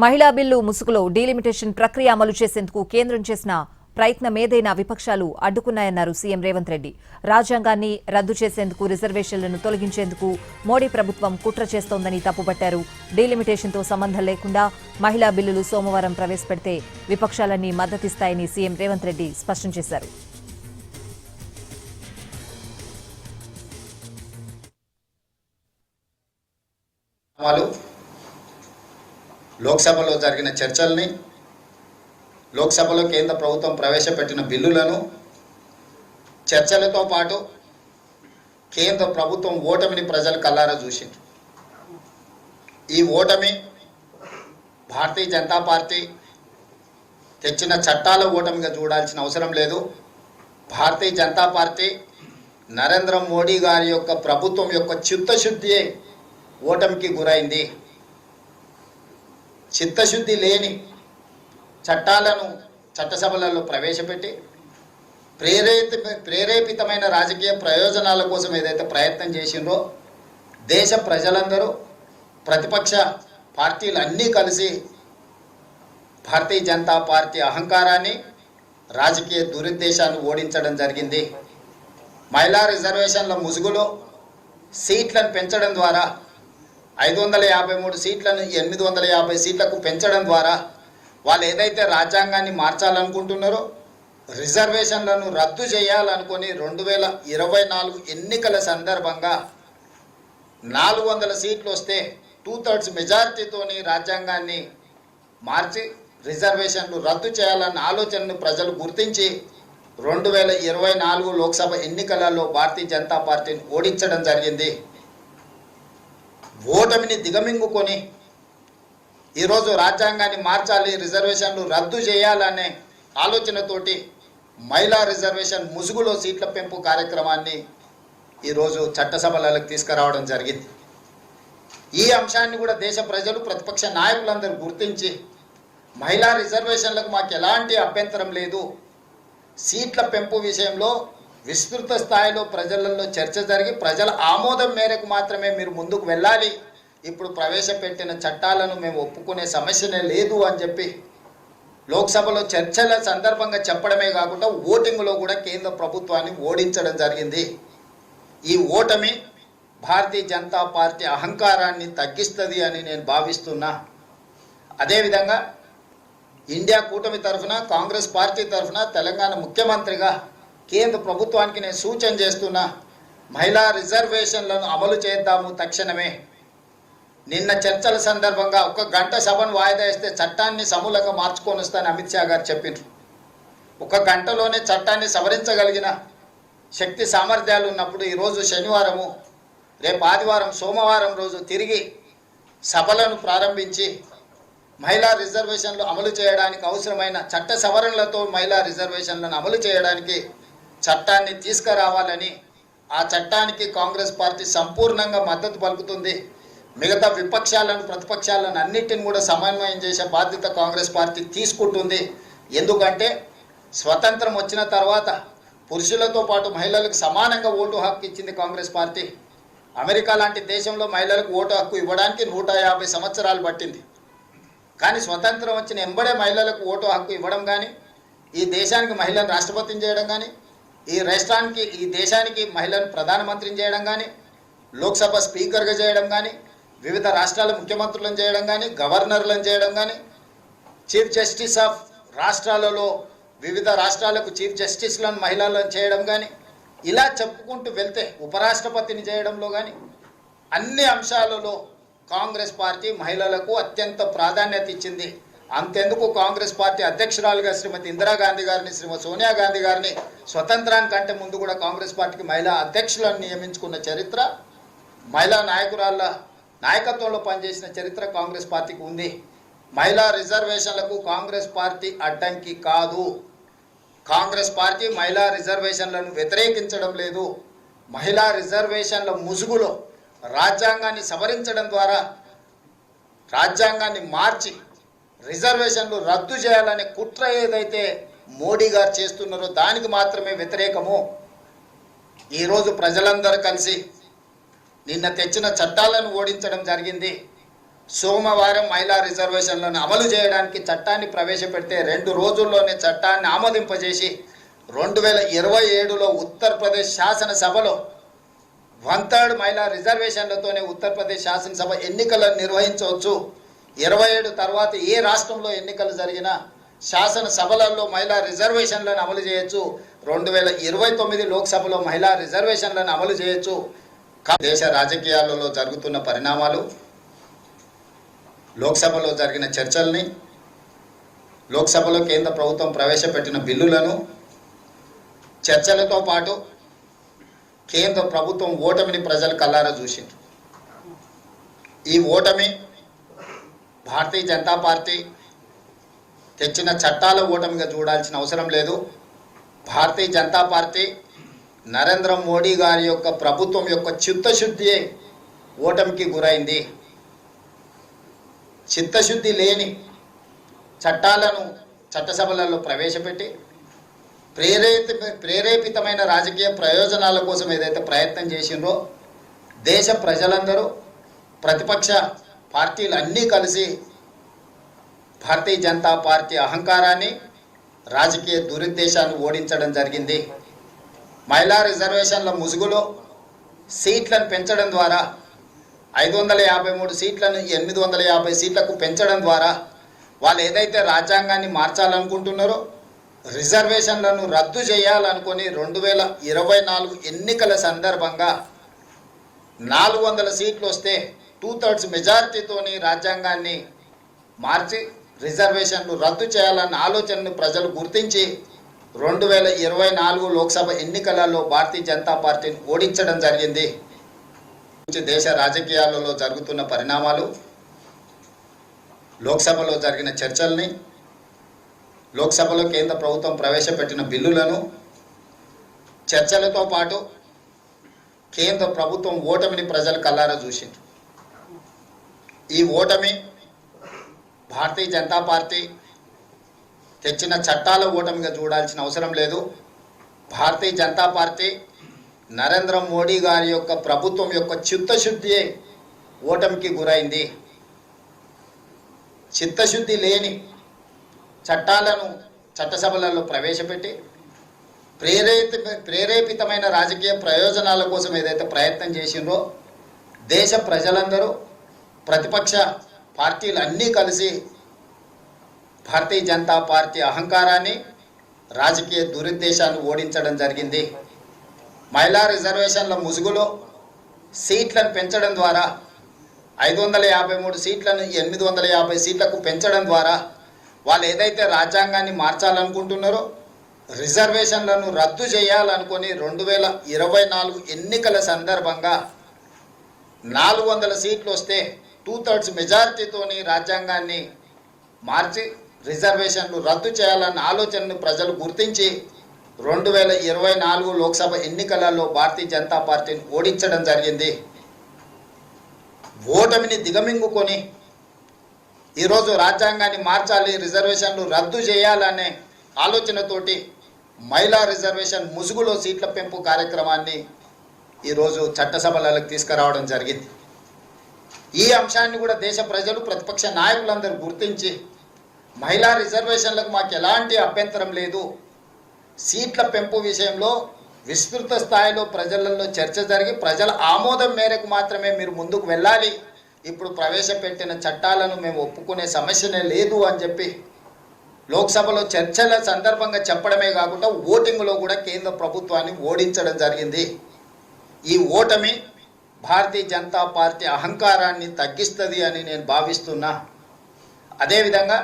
మహిళా బిల్లు ముసుగులో డీలిమిటేషన్ ప్రక్రియ అమలు చేసేందుకు కేంద్రం చేసిన ప్రయత్నమేదైనా విపక్షాలు అడ్డుకున్నాయన్నారు సీఎం రేవంత్ రెడ్డి. రాజ్యాంగాన్ని రద్దు చేసేందుకు, రిజర్వేషన్లను తొలగించేందుకు మోడీ ప్రభుత్వం కుట్ర చేస్తోందని తప్పుపట్టారు. డీలిమిటేషన్తో సంబంధం లేకుండా మహిళా బిల్లులు సోమవారం ప్రవేశపెడితే విపక్షాలన్నీ మద్దతిస్తాయని సీఎం రేవంత్ రెడ్డి స్పష్టం చేశారు. లోక్సభలో జరిగిన చర్చల్ని, లోక్సభలో కేంద్ర ప్రభుత్వం ప్రవేశపెట్టిన బిల్లులను, చర్చలతో పాటు కేంద్ర ప్రభుత్వం ఓటమిని ప్రజలు కల్లారా చూసిండ్రు. ఈ ఓటమి భారతీయ జనతా పార్టీ తెచ్చిన చట్టాల ఓటమిగా చూడాల్సిన అవసరం లేదు. భారతీయ జనతా పార్టీ నరేంద్ర మోడీ గారి యొక్క ప్రభుత్వం యొక్క చిత్తశుద్ధి ఓటమికి గురైంది. చిత్తశుద్ధి లేని చట్టాలను చట్టసభలలో ప్రవేశపెట్టి ప్రేరేపితమైన రాజకీయ ప్రయోజనాల కోసం ఏదైతే ప్రయత్నం చేసిండ్రో దేశ ప్రజలందరూ, ప్రతిపక్ష పార్టీలు అన్నీ కలిసి భారతీయ జనతా పార్టీ అహంకారాన్ని, రాజకీయ దురుద్దేశాన్ని ఓడించడం జరిగింది. మహిళా రిజర్వేషన్ల ముసుగులో సీట్లను పెంచడం ద్వారా 553 సీట్లను 850 సీట్లకు పెంచడం ద్వారా వాళ్ళు ఏదైతే రాజ్యాంగాన్ని మార్చాలనుకుంటున్నారో, రిజర్వేషన్లను రద్దు చేయాలనుకొని 2024 ఎన్నికల సందర్భంగా 400 సీట్లు వస్తే 2/3 మెజారిటీతోని రాజ్యాంగాన్ని మార్చి రిజర్వేషన్లు రద్దు చేయాలన్న ఆలోచనను ప్రజలు గుర్తించి 2024 లోక్సభ ఎన్నికలలో భారతీయ జనతా పార్టీని ఓడించడం జరిగింది. ఓటమిని దిగమింగుకొని ఈరోజు రాజ్యాంగాన్ని మార్చాలి, రిజర్వేషన్లు రద్దు చేయాలనే ఆలోచనతోటి మహిళా రిజర్వేషన్ ముసుగులో సీట్ల పెంపు కార్యక్రమాన్ని ఈరోజు చట్టసభలకు తీసుకురావడం జరిగింది. ఈ అంశాన్ని కూడా దేశ ప్రజలు, ప్రతిపక్ష నాయకులందరూ గుర్తించి మహిళా రిజర్వేషన్లకు మాకు ఎలాంటి అభ్యంతరం లేదు, సీట్ల పెంపు విషయంలో విస్తృత స్థాయిలో ప్రజలలో చర్చ జరిగి ప్రజల ఆమోదం మేరకు మాత్రమే మీరు ముందుకు వెళ్ళాలి, ఇప్పుడు ప్రవేశపెట్టిన చట్టాలను మేము ఒప్పుకునే సమస్యనే లేదు అని చెప్పి లోక్సభలో చర్చల సందర్భంగా చెప్పడమే కాకుండా ఓటింగ్లో కూడా కేంద్ర ప్రభుత్వాన్ని ఓడించడం జరిగింది. ఈ ఓటమి భారతీయ జనతా పార్టీ అహంకారాన్ని తగ్గిస్తుంది అని నేను భావిస్తున్నా. అదేవిధంగా ఇండియా కూటమి తరఫున, కాంగ్రెస్ పార్టీ తరఫున తెలంగాణ ముఖ్యమంత్రిగా కేంద్ర ప్రభుత్వానికి నేను సూచన చేస్తున్నా, మహిళా రిజర్వేషన్లను అమలు చేద్దాము తక్షణమే. నిన్న చర్చల సందర్భంగా 1 గంట సభను వాయిదా వేస్తే చట్టాన్ని సమూలంగా మార్చుకొని వస్తానని అమిత్ షా గారు చెప్పారు. 1 గంటలోనే చట్టాన్ని సవరించగలిగిన శక్తి సామర్థ్యాలు ఉన్నప్పుడు ఈరోజు శనివారము, రేపు ఆదివారం, సోమవారం రోజు తిరిగి సభలను ప్రారంభించి మహిళా రిజర్వేషన్లు అమలు చేయడానికి అవసరమైన చట్ట సవరణలతో మహిళా రిజర్వేషన్లను అమలు చేయడానికి చట్టాన్ని తీసుకురావాలని, ఆ చట్టానికి కాంగ్రెస్ పార్టీ సంపూర్ణంగా మద్దతు పలుకుతుంది. మిగతా విపక్షాలను, ప్రతిపక్షాలను అన్నిటిని కూడా సమన్వయం చేసే బాధ్యత కాంగ్రెస్ పార్టీ తీసుకుంటుంది. ఎందుకంటే స్వతంత్రం వచ్చిన తర్వాత పురుషులతో పాటు మహిళలకు సమానంగా ఓటు హక్కు ఇచ్చింది కాంగ్రెస్ పార్టీ. అమెరికా లాంటి దేశంలో మహిళలకు ఓటు హక్కు ఇవ్వడానికి 150 సంవత్సరాలు పట్టింది. కానీ స్వతంత్రం వచ్చిన ఎంబడే మహిళలకు ఓటు హక్కు ఇవ్వడం కానీ, ఈ దేశానికి మహిళను రాష్ట్రపతిని చేయడం కానీ, ఈ దేశానికి మహిళను ప్రధానమంత్రిని చేయడం కానీ, లోక్సభ స్పీకర్గా చేయడం కానీ, వివిధ రాష్ట్రాల ముఖ్యమంత్రులను చేయడం కానీ, గవర్నర్లను చేయడం కానీ, చీఫ్ జస్టిస్ ఆఫ్ రాష్ట్రాలలో వివిధ రాష్ట్రాలకు చీఫ్ జస్టిస్లను మహిళలను చేయడం కానీ, ఇలా చెప్పుకుంటూ వెళ్తే ఉపరాష్ట్రపతిని చేయడంలో కానీ అన్ని అంశాలలో కాంగ్రెస్ పార్టీ మహిళలకు అత్యంత ప్రాధాన్యత ఇచ్చింది. అంతెందుకు కాంగ్రెస్ పార్టీ అధ్యక్షురాలుగా శ్రీమతి ఇందిరాగాంధీ గారిని, శ్రీమతి సోనియా గాంధీ గారిని స్వతంత్రానికంటే ముందు కూడా కాంగ్రెస్ పార్టీకి మహిళా అధ్యక్షులను నియమించుకున్న చరిత్ర, మహిళా నాయకురాళ్ళ నాయకత్వంలో పనిచేసిన చరిత్ర కాంగ్రెస్ పార్టీకి ఉంది. మహిళా రిజర్వేషన్లకు కాంగ్రెస్ పార్టీ అడ్డంకి కాదు. కాంగ్రెస్ పార్టీ మహిళా రిజర్వేషన్లను వ్యతిరేకించడం లేదు. మహిళా రిజర్వేషన్ల ముసుగులో రాజ్యాంగాన్ని సవరించడం ద్వారా, రాజ్యాంగాన్ని మార్చి రిజర్వేషన్లు రద్దు చేయాలనే కుట్ర ఏదైతే మోడీ గారు చేస్తున్నారో దానికి మాత్రమే వ్యతిరేకము. ఈరోజు ప్రజలందరూ కలిసి నిన్న తెచ్చిన చట్టాలను ఓడించడం జరిగింది. సోమవారం మహిళా రిజర్వేషన్లను అమలు చేయడానికి చట్టాన్ని ప్రవేశపెడితే 2 రోజుల్లోనే చట్టాన్ని ఆమోదింపజేసి 2027లో ఉత్తరప్రదేశ్ శాసనసభలో 1/3 మహిళా రిజర్వేషన్లతోనే ఉత్తరప్రదేశ్ శాసనసభ ఎన్నికలను నిర్వహించవచ్చు. 27 తర్వాత ఏ రాష్ట్రంలో ఎన్నికలు జరిగినా శాసనసభలలో మహిళా రిజర్వేషన్లను అమలు చేయొచ్చు. 2029 లోక్సభలో మహిళా రిజర్వేషన్లను అమలు చేయొచ్చు. దేశ రాజకీయాలలో జరుగుతున్న పరిణామాలు, లోక్సభలో జరిగిన చర్చల్ని, లోక్సభలో కేంద్ర ప్రభుత్వం ప్రవేశపెట్టిన బిల్లులను, చర్చలతో పాటు కేంద్ర ప్రభుత్వం ఓటమిని ప్రజలు కల్లారా చూసిండ్రు. ఈ ఓటమి భారతీయ జనతా పార్టీ తెచ్చిన చట్టాల ఓటమిగా చూడాల్సిన అవసరం లేదు. భారతీయ జనతా పార్టీ నరేంద్ర మోడీ గారి యొక్క ప్రభుత్వం యొక్క చిత్తశుద్ధి ఓటమికి గురైంది. చిత్తశుద్ధి లేని చట్టాలను చట్టసభలలో ప్రవేశపెట్టి ప్రేరేపితమైన రాజకీయ ప్రయోజనాల కోసం ఏదైతే ప్రయత్నం చేసిండ్రో దేశ ప్రజలందరూ, ప్రతిపక్ష పార్టీలు అన్నీ కలిసి భారతీయ జనతా పార్టీ అహంకారాన్ని, రాజకీయ దురుద్దేశాన్ని ఓడించడం జరిగింది. మహిళా రిజర్వేషన్ల ముసుగులో సీట్లను పెంచడం ద్వారా 553 సీట్లను 850 సీట్లకు పెంచడం ద్వారా వాళ్ళు ఏదైతే రాజ్యాంగాన్ని మార్చాలనుకుంటున్నారో, రిజర్వేషన్లను రద్దు చేయాలనుకొని 2024 ఎన్నికల సందర్భంగా 400 సీట్లు వస్తే 2/3 మెజారిటీతోని రాజ్యాంగాన్ని మార్చి రిజర్వేషన్లు రద్దు చేయాలన్న ఆలోచనను ప్రజలు గుర్తించి 2024 లోక్సభ ఎన్నికలలో భారతీయ జనతా పార్టీని ఓడించడం జరిగింది. దేశ రాజకీయాలలో జరుగుతున్న పరిణామాలు, లోక్సభలో జరిగిన చర్చల్ని, లోక్సభలో కేంద్ర ప్రభుత్వం ప్రవేశపెట్టిన బిల్లులను, చర్చలతో పాటు కేంద్ర ప్రభుత్వం ఓటమిని ప్రజలు కల్లారా చూసిండ్రు. ఈ ఓటమి భారతీయ జనతా పార్టీ తెచ్చిన చట్టాల ఓటమిగా చూడాల్సిన అవసరం లేదు. భారతీయ జనతా పార్టీ నరేంద్ర మోడీ గారి యొక్క ప్రభుత్వం యొక్క చిత్తశుద్ధి ఓటమికి గురైంది. చిత్తశుద్ధి లేని చట్టాలను చట్టసభలలో ప్రవేశపెట్టి ప్రేరేపితమైన రాజకీయ ప్రయోజనాల కోసం ఏదైతే ప్రయత్నం చేసిండ్రో దేశ ప్రజలందరూ, ప్రతిపక్ష పార్టీలు అన్నీ కలిసి భారతీయ జనతా పార్టీ అహంకారాన్ని, రాజకీయ దురుద్దేశాన్ని ఓడించడం జరిగింది. మహిళా రిజర్వేషన్ల ముసుగులో సీట్లను పెంచడం ద్వారా 553 సీట్లను 850 సీట్లకు పెంచడం ద్వారా వాళ్ళు ఏదైతే రాజ్యాంగాన్ని మార్చాలనుకుంటున్నారో, రిజర్వేషన్లను రద్దు చేయాలనుకొని 2024 ఎన్నికల సందర్భంగా 400 సీట్లు వస్తే 2/3 మెజారిటీతోని రాజ్యాంగాన్ని మార్చి రిజర్వేషన్లు రద్దు చేయాలన్న ఆలోచనను ప్రజలు గుర్తించి 2024 లోక్సభ ఎన్నికలలో భారతీయ జనతా పార్టీని ఓడించడం జరిగింది. ఓటమిని దిగమింగుకొని ఈరోజు రాజ్యాంగాన్ని మార్చాలి, రిజర్వేషన్లు రద్దు చేయాలనే ఆలోచనతోటి మహిళా రిజర్వేషన్ ముసుగులో సీట్ల పెంపు కార్యక్రమాన్ని ఈరోజు చట్టసభలకు తీసుకురావడం జరిగింది. ఈ అంశాన్ని కూడా దేశ ప్రజలు, ప్రతిపక్ష నాయకులందరూ గుర్తించి మహిళా రిజర్వేషన్లకు మాకు ఎలాంటి అభ్యంతరం లేదు, సీట్ల పెంపు విషయంలో విస్తృత స్థాయిలో ప్రజలలో చర్చ జరిగి ప్రజల ఆమోదం మేరకు మాత్రమే మీరు ముందుకు వెళ్ళాలి, ఇప్పుడు ప్రవేశపెట్టిన చట్టాలను మేము ఒప్పుకునే సమస్యనే లేదు అని చెప్పి లోక్సభలో చర్చల సందర్భంగా చెప్పడమే కాకుండా ఓటింగ్లో కూడా కేంద్ర ప్రభుత్వాన్ని ఓడించడం జరిగింది. ఈ ఓటమి భారతీయ జనతా పార్టీ అహంకారాన్ని తగ్గిస్తుంది అని నేను భావిస్తున్నా. అదేవిధంగా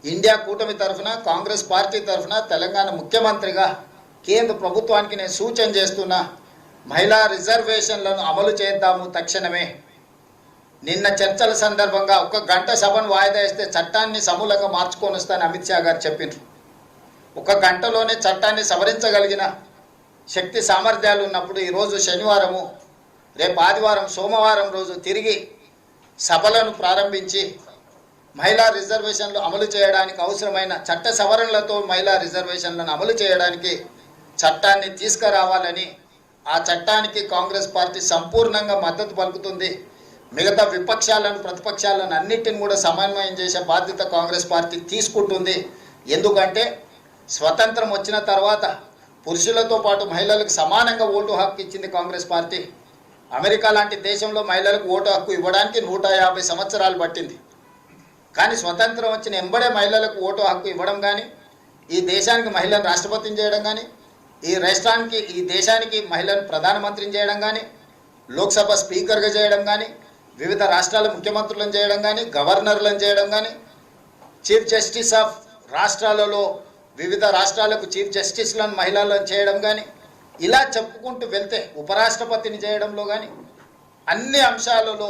ఇండియా కూటమి తరఫున, కాంగ్రెస్ పార్టీ తరఫున తెలంగాణ ముఖ్యమంత్రిగా కేంద్ర ప్రభుత్వానికి నేను సూచన చేస్తున్నా, మహిళా రిజర్వేషన్లను అమలు చేద్దాము తక్షణమే. నిన్న చర్చల సందర్భంగా 1 గంట సభను వాయిదా వేస్తే చట్టాన్ని సమూలంగా మార్చుకొని వస్తానని అమిత్ షా గారు చెప్పిండ్రు. 1 గంటలోనే చట్టాన్ని సవరించగలిగిన శక్తి సామర్థ్యాలు ఉన్నప్పుడు ఈరోజు శనివారము, రేపు ఆదివారం, సోమవారం రోజు తిరిగి సభలను ప్రారంభించి మహిళా రిజర్వేషన్లు అమలు చేయడానికి అవసరమైన చట్ట సవరణలతో మహిళా రిజర్వేషన్లను అమలు చేయడానికి చట్టాన్ని తీసుకురావాలని, ఆ చట్టానికి కాంగ్రెస్ పార్టీ సంపూర్ణంగా మద్దతు పలుకుతుంది. మిగతా విపక్షాలను ప్రతిపక్షాలను అన్నిటిని కూడా సమన్వయం చేసే బాధ్యత కాంగ్రెస్ పార్టీ తీసుకుంటుంది. ఎందుకంటే స్వతంత్రం వచ్చిన తర్వాత పురుషులతో పాటు మహిళలకు సమానంగా ఓటు హక్కు ఇచ్చింది కాంగ్రెస్ పార్టీ. అమెరికా లాంటి దేశంలో మహిళలకు ఓటు హక్కు ఇవ్వడానికి 150 సంవత్సరాలు పట్టింది. కానీ స్వతంత్రం వచ్చిన ఎంబడే మహిళలకు ఓటు హక్కు ఇవ్వడం కానీ, ఈ దేశానికి మహిళను రాష్ట్రపతిని చేయడం కానీ, ఈ దేశానికి మహిళను ప్రధానమంత్రిని చేయడం కానీ, లోక్సభ స్పీకర్గా చేయడం కానీ, వివిధ రాష్ట్రాల ముఖ్యమంత్రులను చేయడం కానీ, గవర్నర్లను చేయడం కానీ, చీఫ్ జస్టిస్ ఆఫ్ రాష్ట్రాలలో వివిధ రాష్ట్రాలకు చీఫ్ జస్టిస్లను మహిళలను చేయడం కానీ, ఇలా చెప్పుకుంటూ వెళ్తే ఉపరాష్ట్రపతిని చేయడంలో కానీ అన్ని అంశాలలో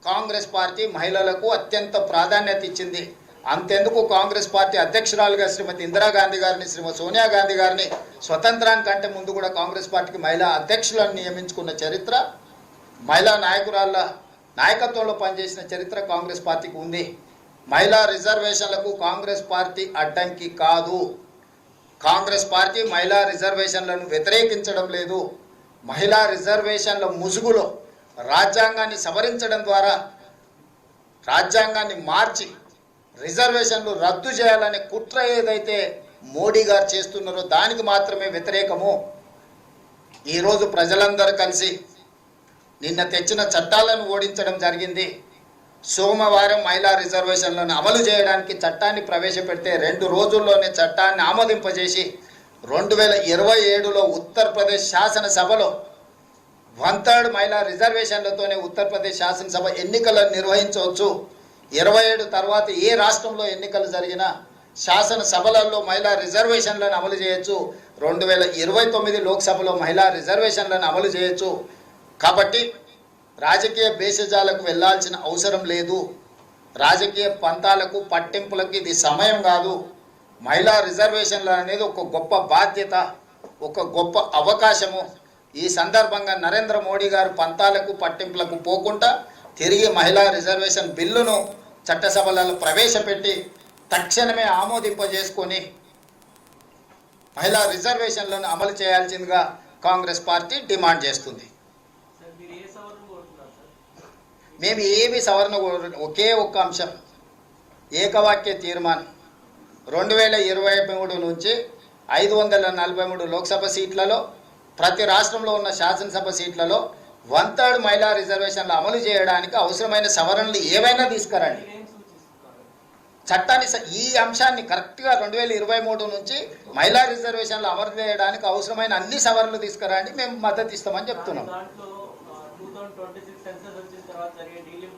కాంగ్రెస్ పార్టీ మహిళలకు అత్యంత ప్రాధాన్యత ఇచ్చింది. అంతెందుకు కాంగ్రెస్ పార్టీ అధ్యక్షురాలుగా శ్రీమతి ఇందిరాగాంధీ గారిని, శ్రీమతి సోనియా గాంధీ గారిని స్వతంత్రానికంటే ముందు కూడా కాంగ్రెస్ పార్టీకి మహిళా అధ్యక్షులను నియమించుకున్న చరిత్ర, మహిళా నాయకురాళ్ళ నాయకత్వంలో పనిచేసిన చరిత్ర కాంగ్రెస్ పార్టీకి ఉంది. మహిళా రిజర్వేషన్లకు కాంగ్రెస్ పార్టీ అడ్డంకి కాదు. కాంగ్రెస్ పార్టీ మహిళా రిజర్వేషన్లను వ్యతిరేకించడం లేదు. మహిళా రిజర్వేషన్ల ముసుగులో రాజ్యాంగాన్ని సవరించడం ద్వారా రాజ్యాంగాన్ని మార్చి రిజర్వేషన్లు రద్దు చేయాలనే కుట్ర ఏదైతే మోడీ గారు చేస్తున్నారో దానికి మాత్రమే వ్యతిరేకము. ఈరోజు ప్రజలందరూ కలిసి నిన్న తెచ్చిన చట్టాలను ఓడించడం జరిగింది. సోమవారం మహిళా రిజర్వేషన్లను అమలు చేయడానికి చట్టాన్ని ప్రవేశపెడితే 2 రోజుల్లోనే చట్టాన్ని ఆమోదింపజేసి 2027లో ఉత్తరప్రదేశ్ శాసనసభలో 1/3 మహిళా రిజర్వేషన్లతోనే ఉత్తరప్రదేశ్ శాసనసభ ఎన్నికలను నిర్వహించవచ్చు. 27 తర్వాత ఏ రాష్ట్రంలో ఎన్నికలు జరిగినా శాసనసభలలో మహిళా రిజర్వేషన్లను అమలు చేయొచ్చు. 2029 లోక్సభలో మహిళా రిజర్వేషన్లను అమలు చేయొచ్చు. కాబట్టి రాజకీయ భేషజాలకు వెళ్లాల్సిన అవసరం లేదు. రాజకీయ పంతాలకు పట్టింపులకు ఇది సమయం కాదు. మహిళా రిజర్వేషన్లు అనేది ఒక గొప్ప బాధ్యత, ఒక గొప్ప అవకాశము. ఈ సందర్భంగా నరేంద్ర మోడీ గారు పంతాలకు పట్టింపులకు పోకుండా తిరిగి మహిళా రిజర్వేషన్ బిల్లును చట్టసభలలో ప్రవేశపెట్టి తక్షణమే ఆమోదింపజేసుకొని మహిళా రిజర్వేషన్లను అమలు చేయాల్సిందిగా కాంగ్రెస్ పార్టీ డిమాండ్ చేస్తుంది. మేము ఏమి సవరణ, ఒకే ఒక్క అంశం, ఏకవాక్య తీర్మానం. 2023 నుంచి 543 లోక్సభ సీట్లలో, ప్రతి రాష్ట్రంలో ఉన్న శాసనసభ సీట్లలో 1/3 మహిళా రిజర్వేషన్లు అమలు చేయడానికి అవసరమైన సవరణలు ఏవైనా తీసుకురండి. చట్టాన్ని ఈ అంశాన్ని కరెక్ట్గా 2023 నుంచి మహిళా రిజర్వేషన్లు అమలు చేయడానికి అవసరమైన అన్ని సవరణలు తీసుకురండి, మేము మద్దతు ఇస్తామని చెప్తున్నాం.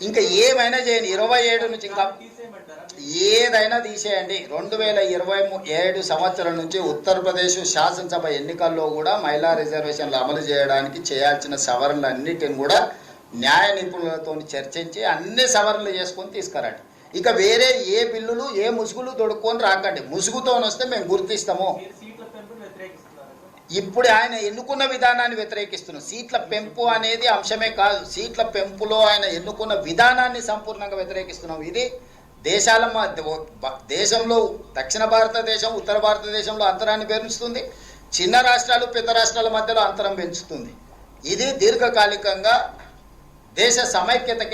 ఇంకా ఏమైనా చేయండి, 27 నుంచి ఇంకా ఏదైనా తీసేయండి. 2027 సంవత్సరం నుంచి ఉత్తరప్రదేశ్ శాసనసభ ఎన్నికల్లో కూడా మహిళా రిజర్వేషన్లు అమలు చేయడానికి చేయాల్సిన సవరణలు అన్నిటిని కూడా న్యాయ నిపుణులతో చర్చించి అన్ని సవరణలు చేసుకొని తీసుకురండి. ఇక వేరే ఏ బిల్లులు ఏ ముసుగులు దొడుక్కొని రాకండి. ముసుగుతో వస్తే మేము గుర్తిస్తాము. ఇప్పుడు ఆయన ఎన్నుకున్న విధానాన్ని వ్యతిరేకిస్తున్నాం. సీట్ల పెంపు అనేది అంశమే కాదు, సీట్ల పెంపులో ఆయన ఎన్నుకున్న విధానాన్ని సంపూర్ణంగా వ్యతిరేకిస్తున్నాం. ఇది దేశంలో దక్షిణ భారతదేశం, ఉత్తర భారతదేశంలో అంతరాన్ని పెంచుతుంది. చిన్న రాష్ట్రాలు పెద్ద రాష్ట్రాల మధ్యలో అంతరం పెంచుతుంది. ఇది దీర్ఘకాలికంగా దేశ సమైక్యతకి